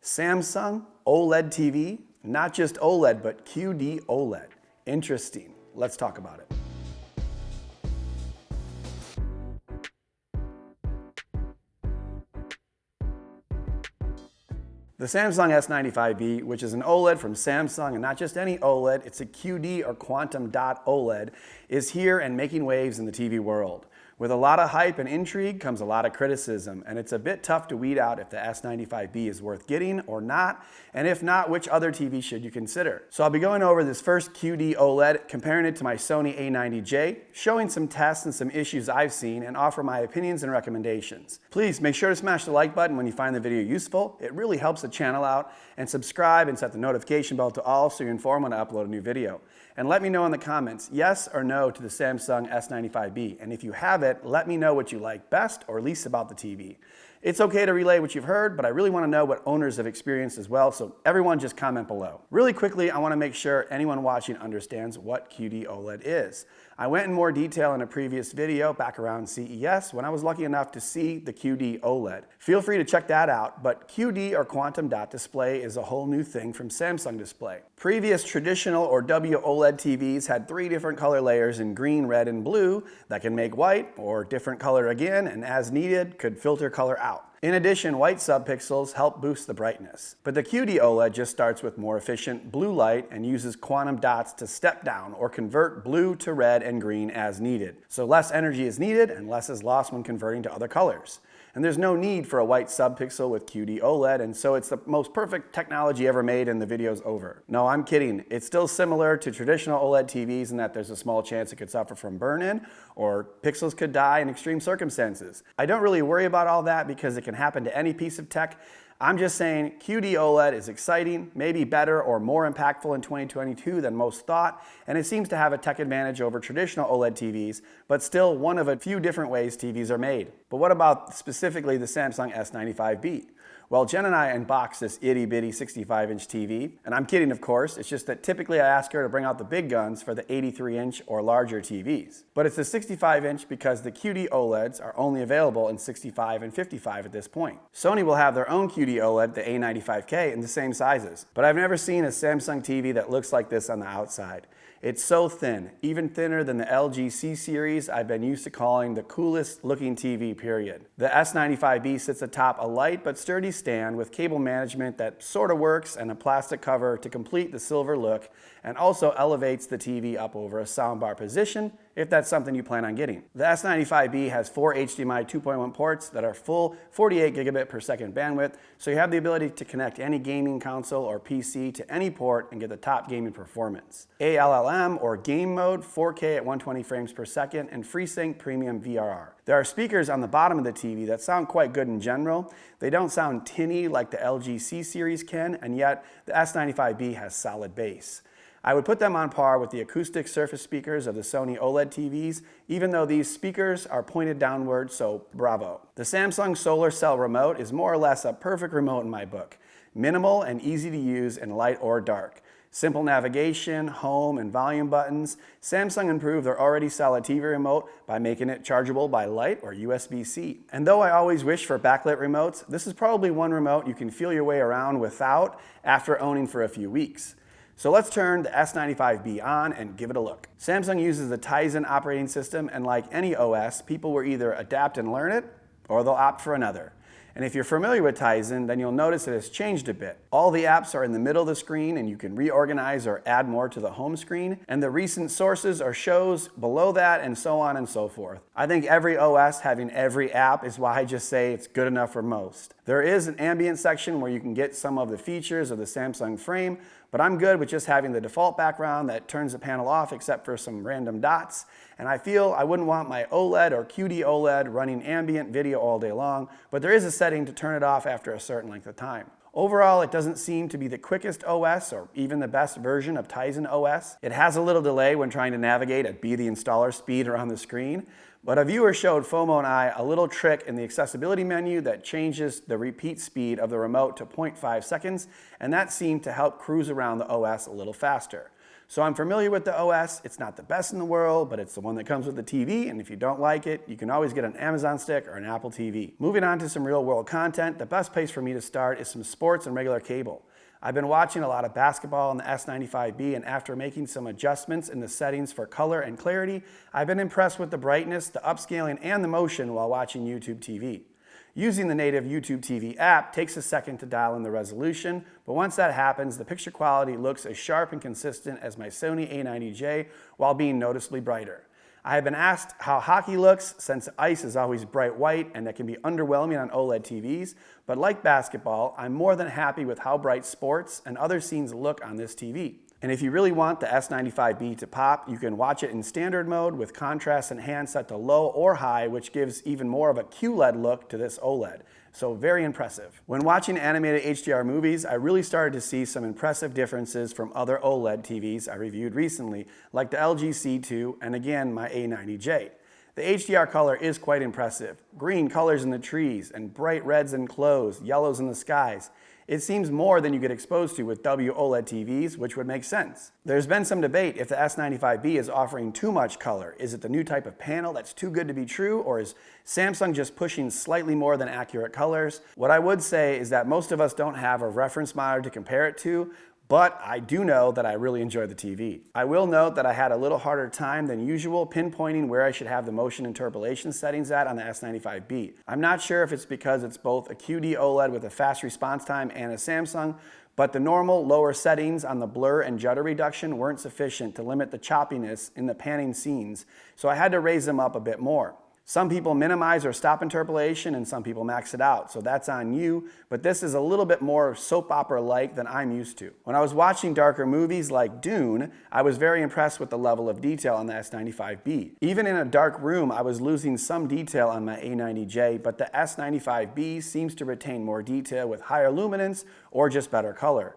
Samsung OLED TV, not just OLED, but QD-OLED. Interesting. Let's talk about it. The Samsung S95B, which is an OLED from Samsung, and not just any OLED, it's a QD or quantum dot OLED, is here and making waves in the TV world. With a lot of hype and intrigue comes a lot of criticism, and it's a bit tough to weed out if the S95B is worth getting or not, and if not, which other TV should you consider. So I'll be going over this first QD OLED, comparing it to my Sony A90J, showing some tests and some issues I've seen, and offer my opinions and recommendations. Please make sure to smash the like button when you find the video useful. It really helps the channel out, and subscribe and set the notification bell to all so you're informed when I upload a new video. And let me know in the comments, yes or no to the Samsung S95B. And if you have it, let me know what you like best or least about the TV. It's okay to relay what you've heard, but I really want to know what owners have experienced as well, so everyone just comment below. Really quickly, I want to make sure anyone watching understands what QD-OLED is. I went in more detail in a previous video back around CES when I was lucky enough to see the QD-OLED. Feel free to check that out, but QD or quantum dot display is a whole new thing from Samsung Display. Previous traditional or WOLED TVs had 3 different color layers in green, red, and blue that can make white or different color again, and as needed could filter color out. In addition, white subpixels help boost the brightness. But the QD-OLED just starts with more efficient blue light and uses quantum dots to step down or convert blue to red and green as needed. So less energy is needed and less is lost when converting to other colors. And there's no need for a white subpixel with QD-OLED, and so it's the most perfect technology ever made and the video's over. No, I'm kidding. It's still similar to traditional OLED TVs in that there's a small chance it could suffer from burn-in or pixels could die in extreme circumstances. I don't really worry about all that because it can happen to any piece of tech. I'm just saying QD-OLED is exciting, maybe better or more impactful in 2022 than most thought, and it seems to have a tech advantage over traditional OLED TVs, but still one of a few different ways TVs are made. But what about specifically the Samsung S95B? Well, Jen and I unboxed this itty-bitty 65-inch TV, and I'm kidding of course, it's just that typically I ask her to bring out the big guns for the 83-inch or larger TVs. But it's a 65-inch because the QD-OLEDs are only available in 65 and 55 at this point. Sony will have their own QD-OLED, the A95K, in the same sizes. But I've never seen a Samsung TV that looks like this on the outside. It's so thin, even thinner than the LG C series I've been used to calling the coolest looking TV, period. The S95B sits atop a light but sturdy stand with cable management that sort of works and a plastic cover to complete the silver look, and also elevates the TV up over a soundbar position if that's something you plan on getting. The S95B has 4 HDMI 2.1 ports that are full 48 gigabit per second bandwidth, so you have the ability to connect any gaming console or PC to any port and get the top gaming performance. ALLM or game mode, 4K at 120 frames per second, and FreeSync Premium VRR. There are speakers on the bottom of the TV that sound quite good in general. They don't sound tinny like the LG C series can, and yet the S95B has solid bass. I would put them on par with the acoustic surface speakers of the Sony OLED TVs, even though these speakers are pointed downward, so bravo. The Samsung Solar Cell remote is more or less a perfect remote in my book. Minimal and easy to use in light or dark. Simple navigation, home, and volume buttons. Samsung improved their already solid TV remote by making it chargeable by light or USB-C. And though I always wish for backlit remotes, this is probably one remote you can feel your way around without after owning for a few weeks. So let's turn the S95B on and give it a look. Samsung uses the Tizen operating system, and like any OS, people will either adapt and learn it, or they'll opt for another. And if you're familiar with Tizen, then you'll notice it has changed a bit. All the apps are in the middle of the screen, and you can reorganize or add more to the home screen, and the recent sources or shows below that, and so on and so forth. I think every OS having every app is why I just say it's good enough for most. There is an ambient section where you can get some of the features of the Samsung frame, but I'm good with just having the default background that turns the panel off except for some random dots. And I feel I wouldn't want my OLED or QD-OLED running ambient video all day long, but there is a setting to turn it off after a certain length of time. Overall, it doesn't seem to be the quickest OS or even the best version of Tizen OS. It has a little delay when trying to navigate at the installer speed around the screen, but a viewer showed FOMO and I a little trick in the accessibility menu that changes the repeat speed of the remote to 0.5 seconds, and that seemed to help cruise around the OS a little faster. So I'm familiar with the OS. It's not the best in the world, but it's the one that comes with the TV, and if you don't like it, you can always get an Amazon stick or an Apple TV. Moving on to some real world content, the best place for me to start is some sports and regular cable. I've been watching a lot of basketball on the S95B, and after making some adjustments in the settings for color and clarity, I've been impressed with the brightness, the upscaling, and the motion while watching YouTube TV. Using the native YouTube TV app takes a second to dial in the resolution, but once that happens, the picture quality looks as sharp and consistent as my Sony A90J while being noticeably brighter. I have been asked how hockey looks since ice is always bright white and that can be underwhelming on OLED TVs, but like basketball, I'm more than happy with how bright sports and other scenes look on this TV. And if you really want the S95B to pop, you can watch it in standard mode with contrast enhanced set to low or high, which gives even more of a QLED look to this OLED. So very impressive. When watching animated HDR movies, I really started to see some impressive differences from other OLED TVs I reviewed recently, like the LG C2 and again my A90J. The HDR color is quite impressive. Green colors in the trees and bright reds in clothes, yellows in the skies. It seems more than you get exposed to with WOLED TVs, which would make sense. There's been some debate if the S95B is offering too much color. Is it the new type of panel that's too good to be true, or is Samsung just pushing slightly more than accurate colors? What I would say is that most of us don't have a reference monitor to compare it to, but I do know that I really enjoy the TV. I will note that I had a little harder time than usual pinpointing where I should have the motion interpolation settings at on the S95B. I'm not sure if it's because it's both a QD-OLED with a fast response time and a Samsung, but the normal lower settings on the blur and judder reduction weren't sufficient to limit the choppiness in the panning scenes, so I had to raise them up a bit more. Some people minimize or stop interpolation and some people max it out, so that's on you, but this is a little bit more soap opera-like than I'm used to. When I was watching darker movies like Dune, I was very impressed with the level of detail on the S95B. Even in a dark room, I was losing some detail on my A90J, but the S95B seems to retain more detail with higher luminance or just better color.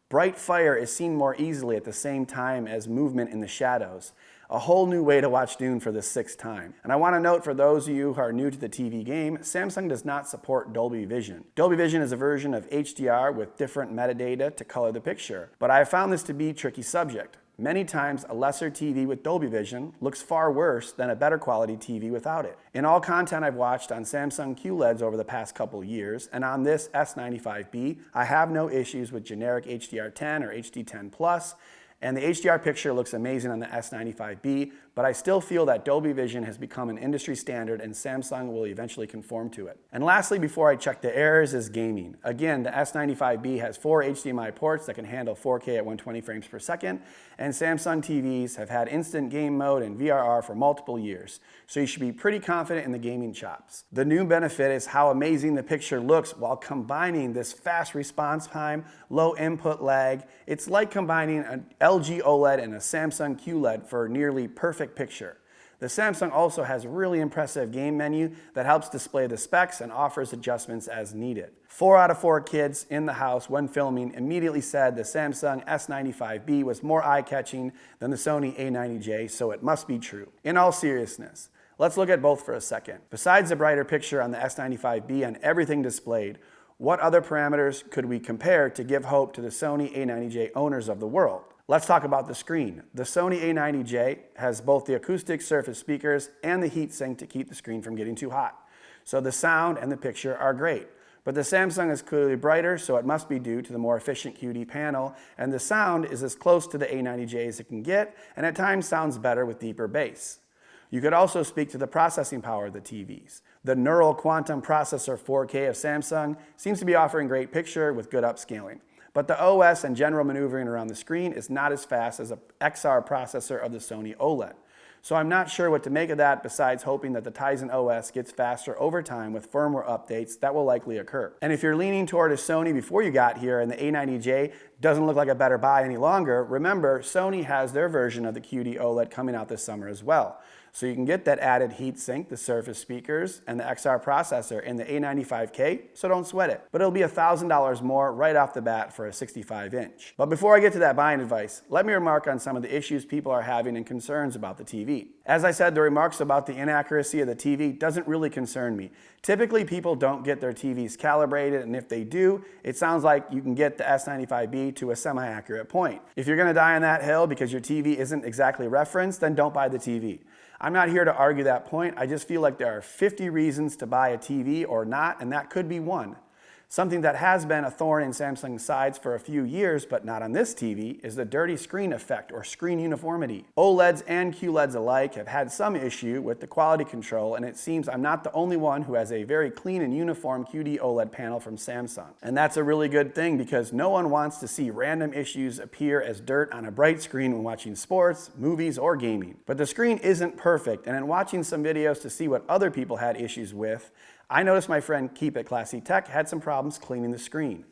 Bright fire is seen more easily at the same time as movement in the shadows. A whole new way to watch Dune for the 6th time. And I want to note for those of you who are new to the TV game, Samsung does not support Dolby Vision. Dolby Vision is a version of HDR with different metadata to color the picture. But I have found this to be a tricky subject. Many times, a lesser TV with Dolby Vision looks far worse than a better quality TV without it. In all content I've watched on Samsung QLEDs over the past couple years, and on this S95B, I have no issues with generic HDR10 or HD10+, and the HDR picture looks amazing on the S95B, but I still feel that Dolby Vision has become an industry standard and Samsung will eventually conform to it. And lastly, before I check the errors, is gaming. Again, the S95B has 4 HDMI ports that can handle 4K at 120 frames per second, and Samsung TVs have had instant game mode and VRR for multiple years, so you should be pretty confident in the gaming chops. The new benefit is how amazing the picture looks while combining this fast response time, low input lag. It's like combining an LG OLED and a Samsung QLED for a nearly perfect picture. The Samsung also has a really impressive game menu that helps display the specs and offers adjustments as needed. 4 out of 4 kids in the house when filming immediately said the Samsung S95B was more eye-catching than the Sony A90J, so it must be true. In all seriousness, let's look at both for a second. Besides the brighter picture on the S95B and everything displayed, what other parameters could we compare to give hope to the Sony A90J owners of the world? Let's talk about the screen. The Sony A90J has both the acoustic surface speakers and the heatsink to keep the screen from getting too hot. So the sound and the picture are great. But the Samsung is clearly brighter, so it must be due to the more efficient QD panel, and the sound is as close to the A90J as it can get, and at times sounds better with deeper bass. You could also speak to the processing power of the TVs. The Neural Quantum Processor 4K of Samsung seems to be offering great picture with good upscaling. But the OS and general maneuvering around the screen is not as fast as an XR processor of the Sony OLED. So I'm not sure what to make of that besides hoping that the Tizen OS gets faster over time with firmware updates that will likely occur. And if you're leaning toward a Sony before you got here and the A90J doesn't look like a better buy any longer, remember Sony has their version of the QD-OLED coming out this summer as well. So you can get that added heatsink, the Surface speakers, and the XR processor in the A95K, so don't sweat it. But it'll be $1,000 more right off the bat for a 65-inch. But before I get to that buying advice, let me remark on some of the issues people are having and concerns about the TV. As I said, the remarks about the inaccuracy of the TV doesn't really concern me. Typically, people don't get their TVs calibrated, and if they do, it sounds like you can get the S95B to a semi-accurate point. If you're gonna die on that hill because your TV isn't exactly referenced, then don't buy the TV. I'm not here to argue that point. I just feel like there are 50 reasons to buy a TV or not, and that could be one. Something that has been a thorn in Samsung's sides for a few years, but not on this TV, is the dirty screen effect or screen uniformity. OLEDs and QLEDs alike have had some issue with the quality control, and it seems I'm not the only one who has a very clean and uniform QD-OLED panel from Samsung. And that's a really good thing because no one wants to see random issues appear as dirt on a bright screen when watching sports, movies, or gaming. But the screen isn't perfect, and in watching some videos to see what other people had issues with, I noticed my friend Keep It Classy Tech had some problems cleaning the screen.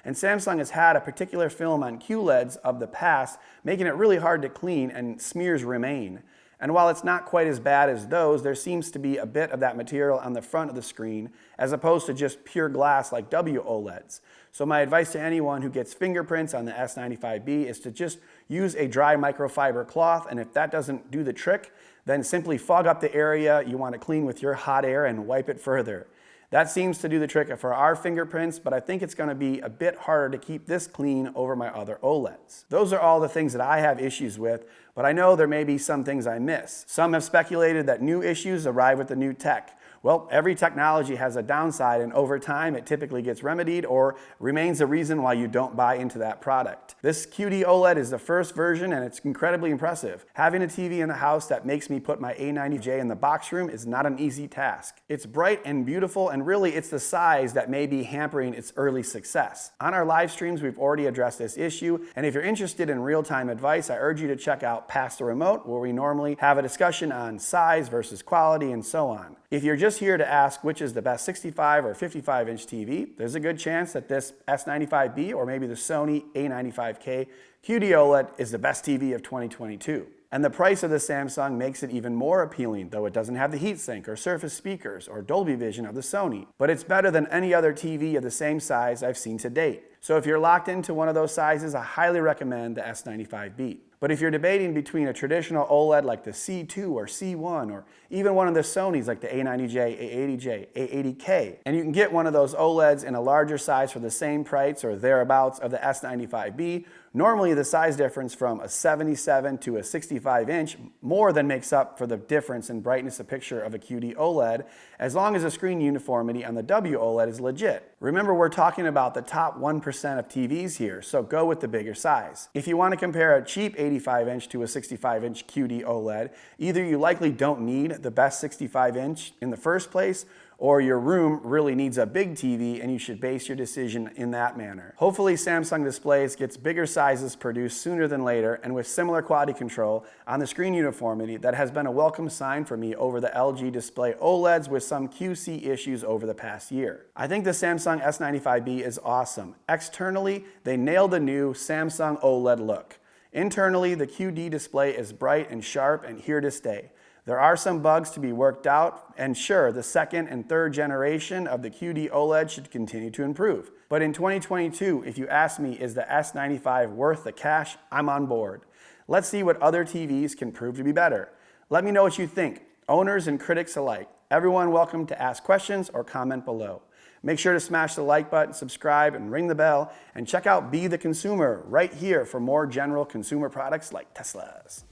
And Samsung has had a particular film on QLEDs of the past, making it really hard to clean and smears remain. And while it's not quite as bad as those, there seems to be a bit of that material on the front of the screen as opposed to just pure glass like WOLEDs. So my advice to anyone who gets fingerprints on the S95B is to just use a dry microfiber cloth, and if that doesn't do the trick, then simply fog up the area you want to clean with your hot air and wipe it further. That seems to do the trick for our fingerprints, but I think it's going to be a bit harder to keep this clean over my other OLEDs. Those are all the things that I have issues with, but I know there may be some things I miss. Some have speculated that new issues arrive with the new tech. Well, every technology has a downside, and over time it typically gets remedied or remains a reason why you don't buy into that product. This QD-OLED is the first version, and it's incredibly impressive. Having a TV in the house that makes me put my A90J in the box room is not an easy task. It's bright and beautiful, and really it's the size that may be hampering its early success. On our live streams, we've already addressed this issue, and if you're interested in real-time advice, I urge you to check out Past the Remote, where we normally have a discussion on size versus quality and so on. If you're just here to ask which is the best 65 or 55-inch TV, there's a good chance that this S95B or maybe the Sony A95K QD-OLED is the best TV of 2022. And the price of the Samsung makes it even more appealing, though it doesn't have the heatsink or Surface speakers or Dolby Vision of the Sony. But it's better than any other TV of the same size I've seen to date. So if you're locked into one of those sizes, I highly recommend the S95B. But if you're debating between a traditional OLED like the C2 or C1, or even one of the Sonys like the A90J, A80J, A80K, and you can get one of those OLEDs in a larger size for the same price or thereabouts of the S95B, normally the size difference from a 77 to a 65-inch more than makes up for the difference in brightness of picture of a QD-OLED, as long as the screen uniformity on the WOLED is legit. Remember, we're talking about the top 1% of TVs here, so go with the bigger size. If you want to compare a cheap 85-inch to a 65-inch QD-OLED, either you likely don't need the best 65-inch in the first place, or your room really needs a big TV and you should base your decision in that manner. Hopefully Samsung Displays gets bigger sizes produced sooner than later and with similar quality control on the screen uniformity that has been a welcome sign for me over the LG Display OLEDs with some QC issues over the past year. I think the Samsung S95B is awesome. Externally, they nailed the new Samsung OLED look. Internally, the QD display is bright and sharp and here to stay. There are some bugs to be worked out, and sure, the second and third generation of the QD OLED should continue to improve. But in 2022, if you ask me, is the S95 worth the cash? I'm on board. Let's see what other TVs can prove to be better. Let me know what you think, owners and critics alike. Everyone welcome to ask questions or comment below. Make sure to smash the like button, subscribe, and ring the bell, and check out Be the Consumer right here for more general consumer products like Teslas.